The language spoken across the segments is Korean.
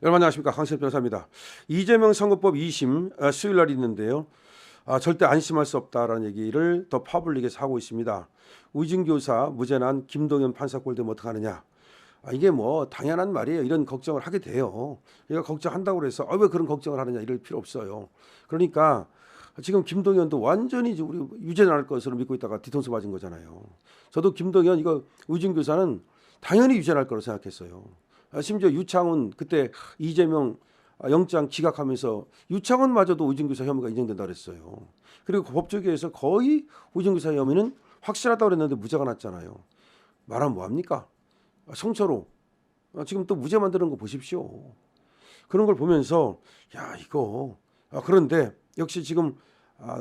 여러분 안녕하십니까, 강철 변호사입니다. 이재명 선거법 2심 수요일 날 있는데요. 절대 안심할 수 없다라는 얘기를 더 파블릭에서 하고 있습니다. 우진교사 무죄난 김동연 판사 꼴 되면 어떡하느냐. 이게 뭐 당연한 말이에요. 이런 걱정을 하게 돼요. 그러니까 걱정한다고 해서 왜 그런 걱정을 하느냐 이럴 필요 없어요. 그러니까 지금 김동연도 완전히 우리 유죄 날 것으로 믿고 있다가 뒤통수 맞은 거잖아요. 저도 김동연 이거 우진교사는 당연히 유죄 날 거라고 생각했어요. 심지어 유창훈 그때 이재명 영장 기각하면서 유창훈마저도 우진교사 혐의가 인정된다 그랬어요. 그리고 법조계에서 거의 우진교사 혐의는 확실하다고 그랬는데 무죄가 났잖아요. 말하면 뭐합니까? 성처로 지금 또 무죄 만드는 거 보십시오. 그런 걸 보면서 야 이거 그런데 역시 지금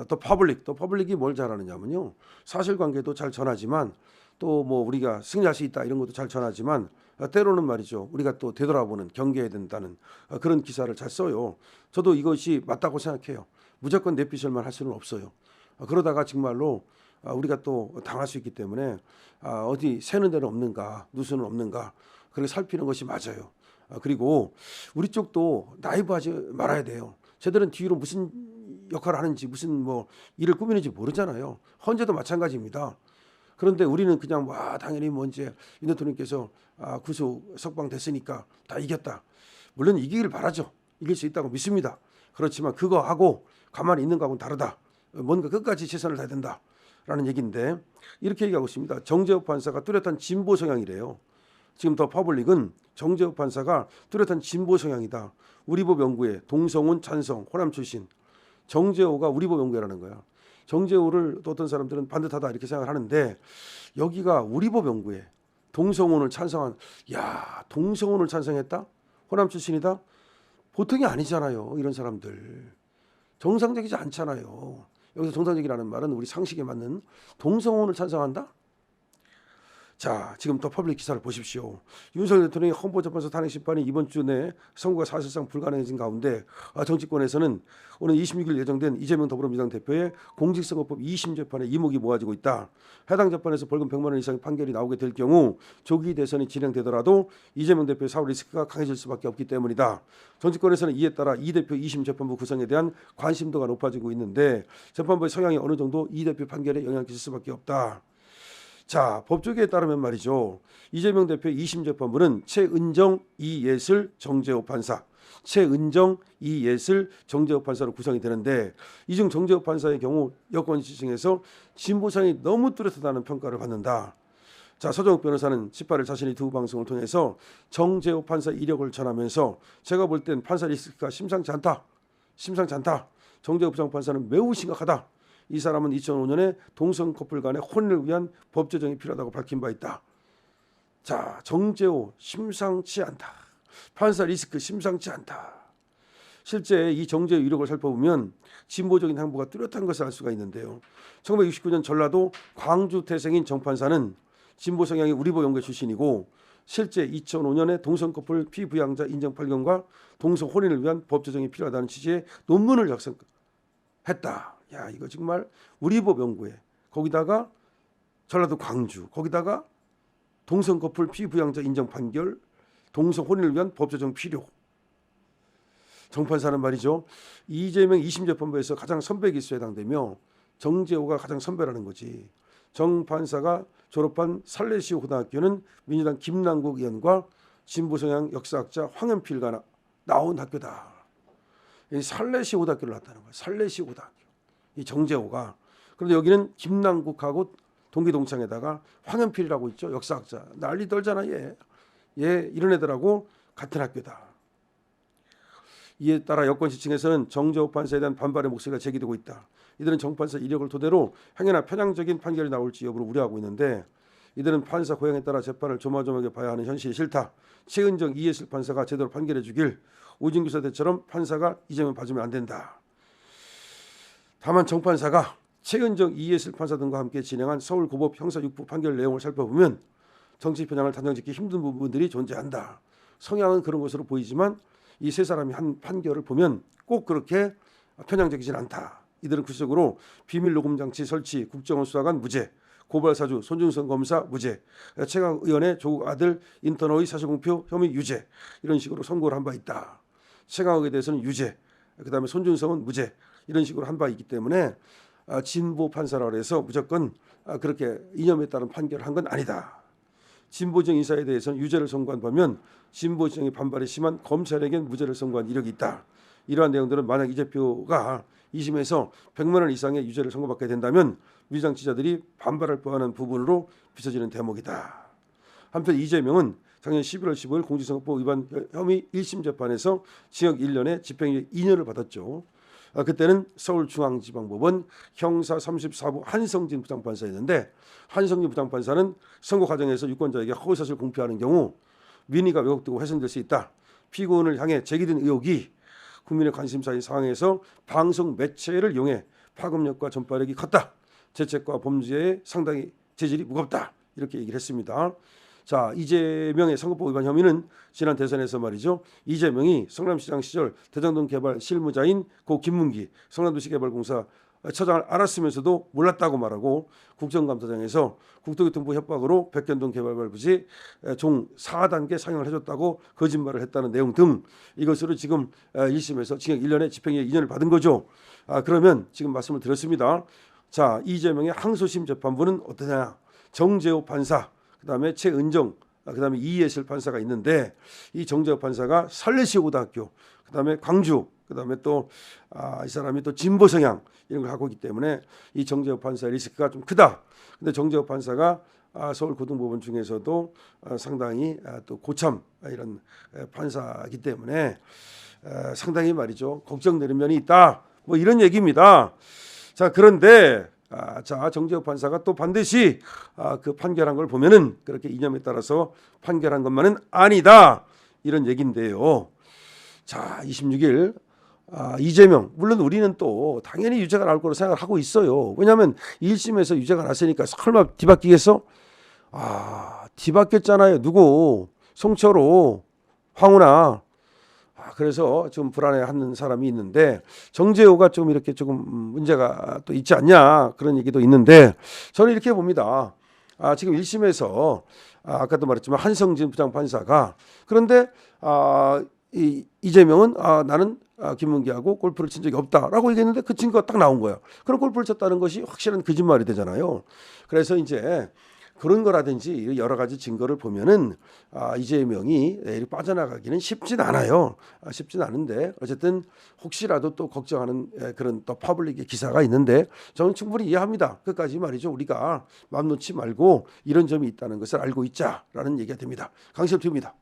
더 퍼블릭이 뭘 잘하느냐면요. 사실관계도 잘 전하지만 또 뭐 우리가 승리할 수 있다 이런 것도 잘 전하지만 때로는 말이죠. 우리가 또 되돌아보는 경계해야 된다는 그런 기사를 잘 써요. 저도 이것이 맞다고 생각해요. 무조건 내피셜만 할 수는 없어요. 그러다가 정말로 우리가 또 당할 수 있기 때문에 어디 새는 데는 없는가 누수는 없는가 그렇게 살피는 것이 맞아요. 그리고 우리 쪽도 나이브하지 말아야 돼요. 쟤들은 뒤로 무슨 역할을 하는지 무슨 뭐 일을 꾸미는지 모르잖아요. 헌재도 마찬가지입니다. 그런데 우리는 그냥 당연히 뭐 이제 윤 대통령께서 구속 석방됐으니까 다 이겼다. 물론 이기길 바라죠. 이길 수 있다고 믿습니다. 그렇지만 그거하고 가만히 있는 거하고는 다르다. 뭔가 끝까지 최선을 다해야 된다라는 얘기인데 이렇게 얘기하고 있습니다. 정재욱 판사가 뚜렷한 진보 성향이래요. 지금 더 퍼블릭은 정재욱 판사가 뚜렷한 진보 성향이다. 우리법 연구회 동성훈 찬성 호남 출신 정재호가 우리법 연구회라는 거야. 정재호를 또 어떤 사람들은 반듯하다 이렇게 생각을 하는데 여기가 우리법 연구회 동성훈을 찬성한 동성훈을 찬성했다? 호남 출신이다? 보통이 아니잖아요. 이런 사람들 정상적이지 않잖아요. 여기서 정상적이라는 말은 우리 상식에 맞는 동성훈을 찬성한다? 자, 지금 더 퍼블릭 기사를 보십시오. 윤석열 대통령의 헌법재판소 탄핵 심판이 이번 주 내에 선고가 사실상 불가능해진 가운데 정치권에서는 오늘 26일 예정된 이재명 더불어민주당 대표의 공직선거법 2심 재판에 이목이 모아지고 있다. 해당 재판에서 벌금 100만 원 이상의 판결이 나오게 될 경우 조기 대선이 진행되더라도 이재명 대표의 사후 리스크가 강해질 수밖에 없기 때문이다. 정치권에서는 이에 따라 이 대표 2심 재판부 구성에 대한 관심도가 높아지고 있는데 재판부의 성향이 어느 정도 이 대표 판결에 영향을 끼칠 수밖에 없다. 자, 법조계에 따르면 말이죠. 이재명 대표의 2심 재판부는 최은정, 이예슬, 정재호 판사, 최은정, 이예슬, 정재호 판사로 구성이 되는데 이 중 정재호 판사의 경우 여권 지층에서 진보성이 너무 뚜렷하다는 평가를 받는다. 자, 서정욱 변호사는 18일 자신의 두 방송을 통해서 정재호 판사 이력을 전하면서 제가 볼 땐 판사 리스크가 심상치 않다. 정재호 부장판사는 매우 심각하다. 이 사람은 2005년에 동성 커플 간의 혼인을 위한 법 제정이 필요하다고 밝힌 바 있다. 자, 정재호 심상치 않다. 판사 리스크 심상치 않다. 실제 이 정재호 이력을 살펴보면 진보적인 행보가 뚜렷한 것을 알 수가 있는데요. 1969년 전라도 광주 태생인 정 판사는 진보 성향의 우리법 연구회 출신이고 실제 2005년에 동성 커플 피부양자 인정 판결과 동성 혼인을 위한 법 제정이 필요하다는 취지의 논문을 작성했다. 야, 이거 정말 우리법 연구회 거기다가 전라도 광주 거기다가 동성 커플 피부양자 인정 판결 동성 혼인을 위한 법 제정 필요. 정 판사는 말이죠. 이재명 2심 재판부에서 가장 선배 기수에 해당되며 정재호가 가장 선배라는 거지. 정 판사가 졸업한 살레시오 고등학교는 민주당 김남국 의원과 진보 성향 역사학자 황현필가 나온 학교다. 이 살레시오 고등학교를 나왔다는 거야. 살레시오 고등학교. 이 정재호가. 그런데 여기는 김남국하고 동기동창에다가 황현필이라고 있죠. 역사학자. 난리 떨잖아 얘. 이런 애들하고 같은 학교다. 이에 따라 여권 지층에서는 정재호 판사에 대한 반발의 목소리가 제기되고 있다. 이들은 정 판사 이력을 토대로 행여나 편향적인 판결이 나올지 여부를 우려하고 있는데 이들은 판사 고향에 따라 재판을 조마조마하게 봐야 하는 현실이 싫다. 최은정 이예슬 판사가 제대로 판결해 주길. 오진교사 때처럼 판사가 이재명 봐주면 안 된다. 다만 정 판사가 최은정 이예슬 판사 등과 함께 진행한 서울고법 형사 6부 판결 내용을 살펴보면 정치 편향을 단정짓기 힘든 부분들이 존재한다. 성향은 그런 것으로 보이지만 이 세 사람이 한 판결을 보면 꼭 그렇게 편향적이진 않다. 이들은 구체적으로 비밀 녹음 장치 설치, 국정원 수사관 무죄, 고발사주 손준성 검사 무죄, 최강 의원의 조국 아들 인턴의 사실공표 혐의 유죄 이런 식으로 선고를 한 바 있다. 최강욱에 대해서는 유죄, 그다음에 손준성은 무죄 이런 식으로 한 바 있기 때문에 진보 판사라고 해서 무조건 그렇게 이념에 따른 판결을 한 건 아니다. 진보적 인사에 대해서는 유죄를 선고한 반면 진보정의 반발이 심한 검찰에겐 무죄를 선고한 이력이 있다. 이러한 내용들은 만약 이재표가 2심에서 100만 원 이상의 유죄를 선고받게 된다면 위장치자들이 반발할 뻔한 부분으로 비춰지는 대목이다. 한편 이재명은 작년 11월 15일 공직선거법 위반 혐의 1심 재판에서 징역 1년에 집행유예 2년을 받았죠. 그때는 서울중앙지방법원 형사 34부 한성진 부장판사였는데 한성진 부장판사는 선고 과정에서 유권자에게 허위사실을 공표하는 경우 민의가 왜곡되고 훼손될 수 있다. 피고인을 향해 제기된 의혹이 국민의 관심사인 상황에서 방송 매체를 이용해 파급력과 전파력이 컸다. 재책과 범죄에 상당히 재질이 무겁다. 이렇게 얘기를 했습니다. 자, 이재명의 선거법 위반 혐의는 지난 대선에서 말이죠. 이재명이 성남시장 시절 대장동 개발 실무자인 고 김문기 성남도시개발공사 처장을 알았으면서도 몰랐다고 말하고 국정감사장에서 국토교통부 협박으로 백현동 개발발 부지 종 4단계 상영을 해줬다고 거짓말을 했다는 내용 등 이것으로 지금 1심에서 징역 1년에 집행유예 2년을 받은 거죠. 그러면 지금 말씀을 드렸습니다. 자, 이재명의 항소심 재판부는 어떠냐? 정재호 판사, 그다음에 최은정, 그다음에 이예슬 판사가 있는데 이 정재호 판사가 설레시고등학교, 그다음에 광주, 그다음에 또 이 사람이 또 진보 성향 이런 걸 하고 있기 때문에 이 정재호 판사의 리스크가 좀 크다. 근데 정재호 판사가 서울고등법원 중에서도 상당히 또 고참 이런 판사이기 때문에 상당히 말이죠 걱정되는 면이 있다. 뭐 이런 얘기입니다. 자, 그런데 정재호 판사가 또 반드시 그 판결한 걸 보면은 그렇게 이념에 따라서 판결한 것만은 아니다 이런 얘기인데요. 자, 26일 이재명 물론 우리는 또 당연히 유죄가 나올 거로 생각을 하고 있어요. 왜냐하면 1심에서 유죄가 났으니까 설마 뒤바뀌겠어? 뒤바뀌었잖아요. 누구? 송철호, 황운하. 그래서 좀 불안해하는 사람이 있는데 정재호가 좀 이렇게 조금 문제가 또 있지 않냐 그런 얘기도 있는데 저는 이렇게 봅니다. 지금 1심에서 아까도 말했지만 한성진 부장판사가 그런데 이재명은 나는 김문기하고 골프를 친 적이 없다라고 얘기했는데 그 증거가 딱 나온 거예요. 그럼 골프를 쳤다는 것이 확실한 거짓말이 되잖아요. 그래서 이제 그런 거라든지 여러 가지 증거를 보면은 이재명이 빠져나가기는 쉽진 않아요. 쉽진 않은데 어쨌든 혹시라도 또 걱정하는 그런 또 퍼블릭의 기사가 있는데 저는 충분히 이해합니다. 끝까지 말이죠. 우리가 맘 놓지 말고 이런 점이 있다는 것을 알고 있자라는 얘기가 됩니다. 강실투입니다.